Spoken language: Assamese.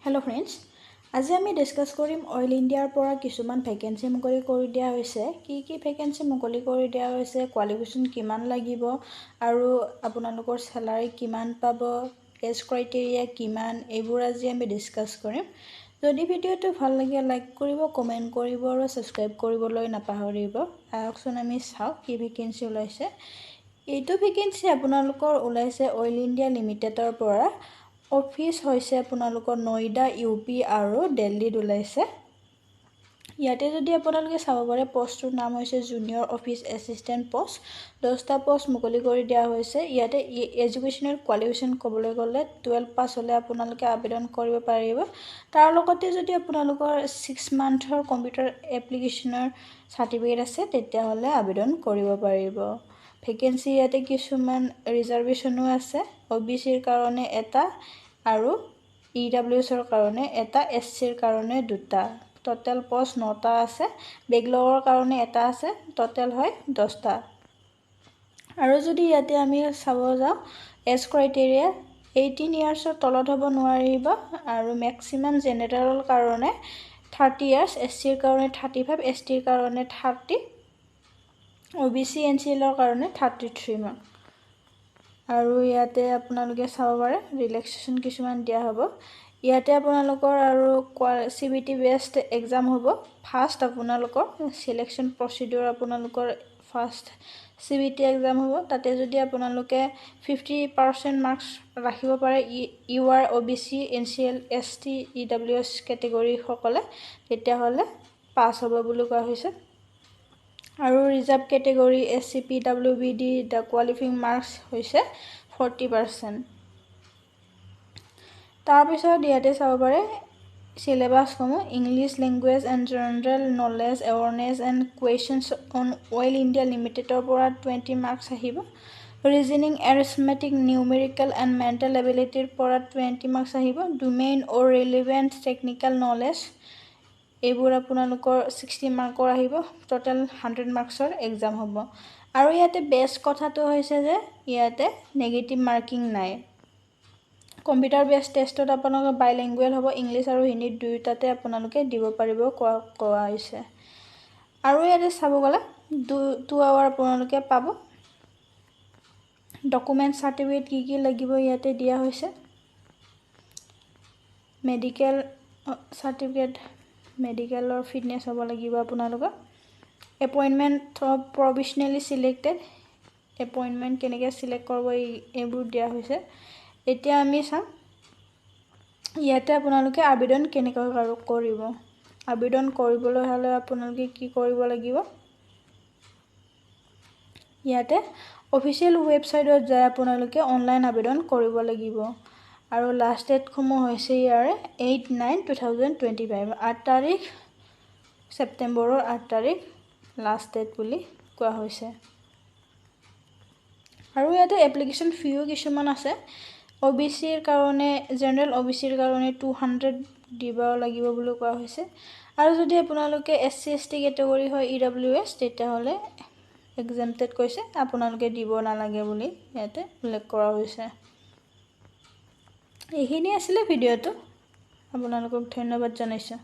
Hello friends, আজি আমি ডিসকাস কৰিম অইল ইণ্ডিয়াৰ পৰা কিছুমান ভ্যাকেন্সি মুকলি কৰি দিয়া হৈছে কি ভ্যাকেন্সি মুকলি কৰি দিয়া হৈছে কোৱালিফিকেশন কিমান লাগিব আৰু আপোনালোকৰ স্যালাৰি কিমান পাব এজ ক্ৰাইটেৰিয়া কিমান এইবোৰ আজি আমি ডিসকাস কৰিম যদি ভিডিওটো ভাল লাগে লাইক কৰিব কমেন্ট কৰিব আৰু সাবস্ক্ৰাইব কৰিবলৈ নাপাহৰিব আহকচোন আমি চাও কি ভ্যাকেন্সি ওলাইছে এইটো ভ্যাকেন্সি আপোনালোকৰ ওলাইছে অইল ইণ্ডিয়া লিমিটেডৰ পৰা অফিস হৈছে আপোনালোকৰ নয়ডা ইউপি আৰু দিল্লীত ওলাইছে ইয়াতে যদি আপোনালোকে চাব পাৰে পোষ্টৰ নাম হৈছে জুনিয়ৰ অফিস এসিস্ট্যান্ট পোষ্ট 10টা পোষ্ট মুকলি কৰি দিয়া হৈছে ইয়াতে এডুকেশনাল কোৱালিফিকেশন কবলৈ গলে 12 পাছ হলে আপোনালোকে আবেদন কৰিব পাৰিব তাৰ লগতে যদি আপোনালোকৰ 6 মান্থৰ কম্পিউটাৰ এপ্লিকেশনৰ সাৰ্টিফিকেট আছে তেতিয়া হলে আবেদন কৰিব পাৰিব ভ্যাকেন্সি ইয়াতে কিছুমান ৰিজাৰ্ভেশনও আছে ওবিসিৰ কাৰণে এটা আৰু ইডব্লিউএছৰ কাৰণে এটা এসচিৰ কাৰণে দুটা টোটাল পোষ্ট 9টা আছে বেকলগৰ কাৰণে এটা আছে টোটাল হয় 10টা আৰু যদি ইয়াতে আমি চাব যাও এজ ক্ৰাইটেৰিয়া 18 ইয়াৰ্ছৰ তলত হ'ব নোৱাৰিব আৰু ম্যাক্সিমাম জেনাৰেলৰ কাৰণে 30 ইয়াৰ্ছ এসচিৰ কাৰণে 35 এসটিৰ কাৰণে 30 ওবিসি এনসিএলৰ কাৰণে 33 মান আৰু ইয়াতে আপোনালোকে চাব পাৰে ৰিলেক্সেশন কিছুমান দিয়া হ'ব ইয়াতে আপোনালোকৰ আৰু সিবিটি বেস্ট এক্সাম হ'ব ফাৰ্স্ট আপোনালোকৰ সিলেকশন প্ৰসিডিউৰ আপোনালোকৰ ফাৰ্স্ট সিবিটি এক্সাম হ'ব তাতে যদি আপোনালোকে 50% মাৰ্কস ৰাখিব পাৰে UR OBC NCL ST EWS category সকলে তেতিয়া হলে পাস হ'ব বুলি কোৱা হৈছে আৰু reserve category SC P WBD the qualifying marks হৈছে 40% তাৰ পিছত ইয়াতে চাব পাৰে সিলেবাস সমূহ English language and general knowledge awareness and questions on Oil India লিমিটেডৰ পৰা 20 মাৰ্কস আহিব reasoning arithmetic numerical and mental এবিলিটিৰ পৰা 20 মাৰ্কস আহিব domain or relevant technical knowledge এইবোৰ আপোনালোকৰ 60 মাৰ্কৰ আহিব টোটাল 100 মাৰ্কসৰ এক্সাম হ'ব আৰু ইয়াতে বেস্ট কথাটো হৈছে যে ইয়াতে নেগেটিভ মাৰ্কিং নাই কম্পিউটাৰ বেস্ড টেষ্টত আপোনালোকৰ বাইলিংগুৱেল হ'ব ইংলিশ আৰু হিন্দী দুইটাতে আপোনালোকে দিব পাৰিব কোৱা হৈছে আৰু ইয়াতে চাব গলে 2 আৱাৰ আপোনালোকে পাব ডকুমেন্ট সাৰ্টিফিকেট কি লাগিব ইয়াতে দিয়া হৈছে মেডিকেল সাৰ্টিফিকেট মেডিকেলৰ ফিটনেস হ'ব লাগিব আপোনালোকৰ এপইন্টমেন্ট প্ৰভিশনালি সিলেক্টেড এপইন্টমেন্ট কেনেকৈ সিলেক্ট কৰিব এইবোৰ দিয়া হৈছে এতিয়া আমি চাম ইয়াতে আপোনালোকে আবেদন কেনেকৈ কৰিব আবেদন কৰিবলৈ হলে আপোনালোকে কি কৰিব লাগিব ইয়াতে অফিচিয়েল ৱেবসাইটত যায় আপোনালোকে অনলাইন আবেদন কৰিব লাগিব আৰু লাষ্ট ডেট সমূহ হৈছে ইয়াৰে 8/9/2025 8 তাৰিখ সেপ্টেম্বৰৰ 8 তাৰিখ লাষ্ট ডেট বুলি কোৱা হৈছে আৰু ইয়াতে এপ্লিকেশন ফিও কিছুমান আছে ওবিসিৰ কাৰণে জেনাৰেল ওবিসিৰ কাৰণে 200 দিব লাগিব বুলি কোৱা হৈছে আৰু যদি আপোনালোকে এসসি এসটি ক্যাটেগৰী হয় ইডব্লিউএছ তেতিয়া হলে এক্সামটেড কৈছে আপোনালোকে দিব নালাগে বুলি ইয়াতে উল্লেখ কৰা হৈছে এইখিনি আছিল ভিডিওটো আপোনালোকক ধন্যবাদ জনাইছো